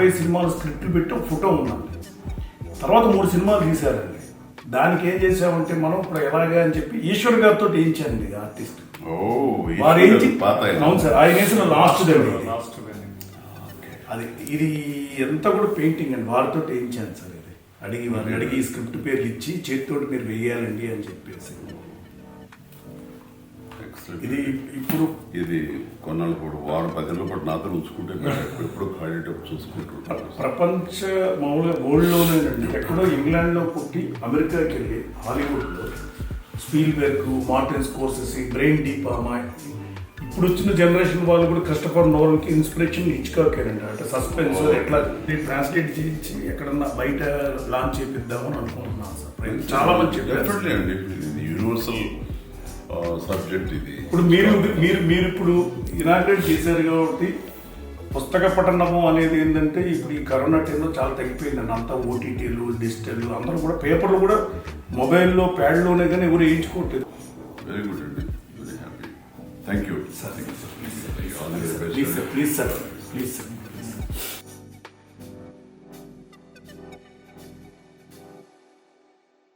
20 సినిమాలు స్క్రిప్ట్లు పెట్టి ఒక ఫోటో ఉందండి. తర్వాత 3 సినిమాలు తీశారండి. దానికి ఏం చేసామంటే మనం ఇప్పుడు ఎలాగా అని చెప్పి ఈశ్వర్ గారితో వేయించానండి ఆర్టిస్ట్. వారు అవును సార్, ఆయన వేసిన లాస్ట్ అది ఇది ఎంత కూడా పెయింటింగ్ అండి. వారితో వేయించాను సార్. ఇది వారిని అడిగి ఈ స్క్రిప్ట్ పేర్లు ఇచ్చి చేతితోటి మీరు వేయాలండి అని చెప్పేసి. ఇది ఇప్పుడు ఇది కొన్నాళ్ళు కూడా 10 రోజుల పాటు నాతో ఉంచుకుంటే ఎప్పుడు ఖాళీ చూసుకుంటారు. ప్రపంచ మామూలుగా వరల్డ్లోనేనండి ఎక్కడో ఇంగ్లాండ్లో పుట్టి అమెరికాకి వెళ్ళి హాలీవుడ్లో స్పీల్బెర్గ్, మార్టిన్ స్కోర్సెసీ, బ్రెయిన్ డీపామా, ఇప్పుడు వచ్చిన జనరేషన్ వాళ్ళు కూడా క్రిస్టఫర్ నోలన్కి ఇన్స్పిరేషన్ హిచ్కాకేనండి. అంటే సస్పెన్స్ ఎట్లా ట్రాన్స్లేట్ చేయించి ఎక్కడన్నా బయట లాంచ్ చేపిద్దామని అనుకుంటున్నాను సార్. చాలా మంచి అండి, యూనివర్సల్ సబ్జెక్ట్ ఇది. ఇప్పుడు మీరు ఇప్పుడు ఇనాగ్రేట్ చేశారు కాబట్టి పుస్తక పఠనము అనేది ఏంటంటే ఇప్పుడు ఈ కరోనా టైంలో చాలా తగ్గిపోయిందండి. అంతా ఓటీటీలు, డిజిటల్, అందరూ కూడా పేపర్లు కూడా మొబైల్లో ప్యాడ్లోనే కానీ ఎవరు వేయించుకోవట్లేదు. వెరీ గుడ్ అండి, very happy. Thank you sir. Please sir, please sir.